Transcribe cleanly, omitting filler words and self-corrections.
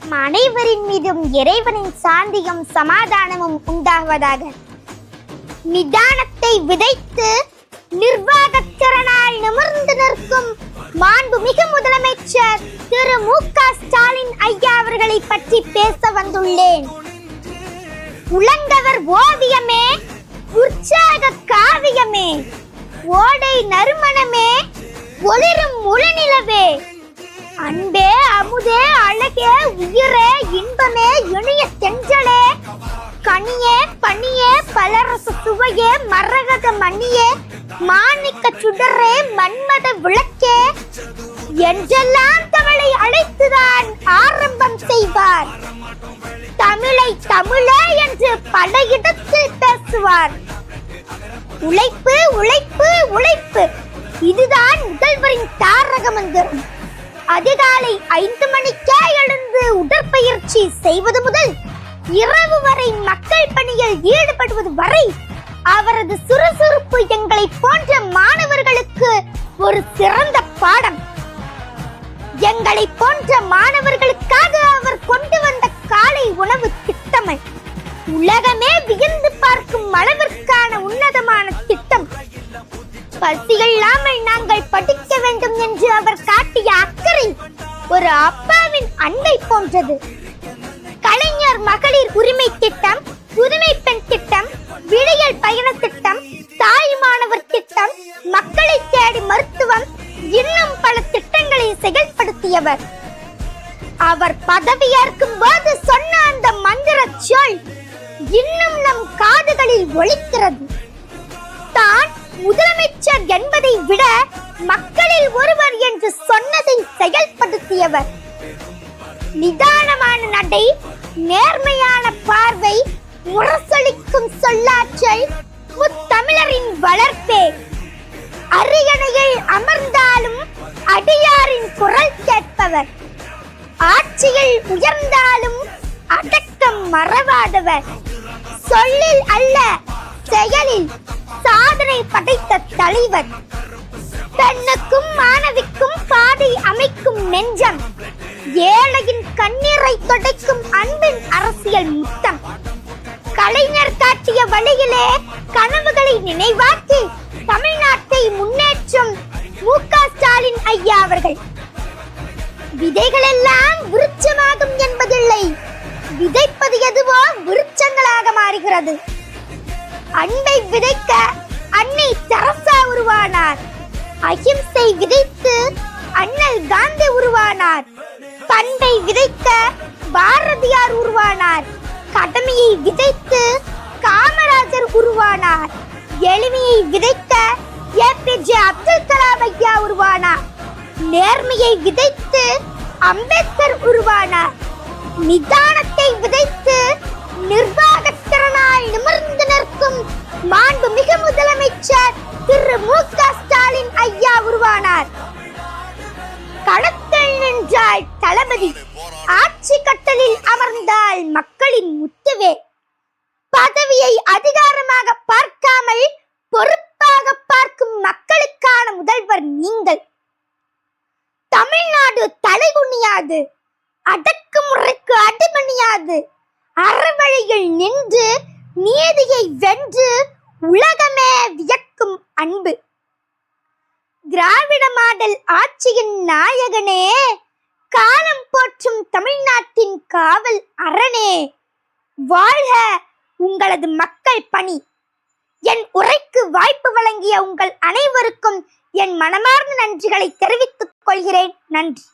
நம் அனைவரின் மீதும் இறைவனின் சாந்தியும் சமாதானமும் உண்டாவதாக. நிதானத்தை விதைத்து நிர்வாகத்திறனால் நிமிர்ந்து நிற்கும் மாண்புமிகு முதலமைச்சர் திரு மு.க. ஸ்டாலின் ஐயா அவர்களை பற்றி பேச வந்துள்ளேன். உலங்கவர் ஓவியமே, உற்சாக காவியமே, ஓடை நறுமணமே, ஒளிரும் முழுநிலவே, அன்பே அமுதே அழகே உயிரே இன்பமே இனிய தென்றலே, கனியே பனியே பலரச சுவையே மரகத மணியே மாணிக்க சுடரே மன்மத விளக்கே என்றெல்லாம் தமிழை அழைத்துதான் ஆரம்பம் செய்வார். தமிழை தமிழே என்று பல இடத்தில் பேசுவார். உழைப்பு உழைப்பு உழைப்பு, இதுதான் முதல்வரின் தாரக மந்திரம். அதிகாலை 5 மணிக்கே எழுந்து உடற்பயிற்சி செய்வது முதல் இரவு வரை மக்கள் பணியில் ஈடுபடுவது வரை அவரது சுறுசுறுப்பு எங்களை போன்ற மாணவர்களுக்கு ஒரு சிறந்த பாடம். எங்களை போன்ற மாணவர்களுக்காக அவர் கொண்டு வந்த காலை உணவு திட்டம் உலகமே வியந்து பார்க்கும் அளவிற்கான உன்னதமான திட்டம். பசியில்லாமல் நாங்கள் படிக்க வேண்டும் என்று அவர் காட்டிய அக்கறை ஒரு அப்பாவின் அன்பை போன்றது. கலைஞர் மகளிர் உரிமை திட்டம், புதுமை பெண் திட்டம், விடியல் பயண திட்டம், தாய் மாணவர் திட்டம், மக்களை தேடி மருத்துவம், இன்னும் பல திட்டங்களை செயல்படுத்தியவர். அவர் பதவியேற்கும் போது சொன்ன அந்த மந்திர சொல் இன்னும் நம் காதுகளில் ஒலிக்கிறது. தான் முதலமைச்சர் என்பதை விட மக்களில் ஒருவர் என்று சொன்னதை செயல்படுத்தியவர். நிதானமான நடை, நேர்மையான பார்வை, முரசொலிக்கும் சொல்லாற்றல் முத்தமிழரின் வளர்ப்பே. அரியணையில் அமர்ந்தாலும் அடியாரின் குரல் கேட்பவர். ஆட்சியில் உயர்ந்தாலும் அடக்கம் மறவாதவர். சொல்லில் அல்ல செயலில் சாதனை படைத்த தலைவர். பெண்ணுக்கும் மாணவிக்கும் பாதை அமைக்கும் நெஞ்சம். ஏழையின் கண்ணீரை துடைக்கும் அன்பின் அரசியல் முத்தம். கலைஞர் காட்டிய வழியிலே கனவுகளை நினைவாக்கி தமிழ்நாட்டை முன்னேற்றும் மு.க. ஸ்டாலின் ஐயா அவர்கள். விதைகள் எல்லாம் விருட்சமாகும் என்பதில்லை, விதைப்பது எதுவோ விருட்சங்களாக மாறுகிறது. அன்பை விதைக்க அன்னை தெரசா உருவானார். அகிம்சை விதைத்து அண்ணல் காந்தி உருவானார். பண்பை விதைக்க பாரதியார் உருவானார். கடமையை விதைத்து காமராஜர் உருவானார். எளிமையை விதைக்க ஏ.பி.ஜே. அப்துல் கலாம் ஐயா உருவானார். நேர்மையை விதைத்து அம்பேத்கர் உருவானார். நிதானத்தை விதைத்து நிர்வாகத்திறனால் நிமிர்ந்து நிற்கும் மாண்புமிகு முதலமைச்சர் திரு மு.க. ஸ்டாலின் ஐயா உருவானார். களத்தில் நின்றால் தளபதி, ஆட்சி கட்டலில் அமர்ந்தால் மக்களின் முத்துவே. பதவியை அதிகாரமாக பார்க்காமல் பொறுப்பாக பார்க்கும் மக்களுக்கான முதல்வர் நீங்கள். தமிழ்நாடு தலைகுனியாது, அடக்குமுறைக்கு அடிபணியாது, அறவழியில் நின்று நீதியை வென்று உலகமே வியக்கும் அன்பு. திராவிட மாடல் ஆட்சியின் நாயகனே, காலம் போற்றும் தமிழ்நாட்டின் காவல் அரணே, வாழ்க உங்களது மக்கள் பணி. என் உரைக்கு வாய்ப்பு வழங்கிய உங்கள் அனைவருக்கும் என் மனமார்ந்த நன்றிகளை தெரிவித்துக் கொள்கிறேன். நன்றி.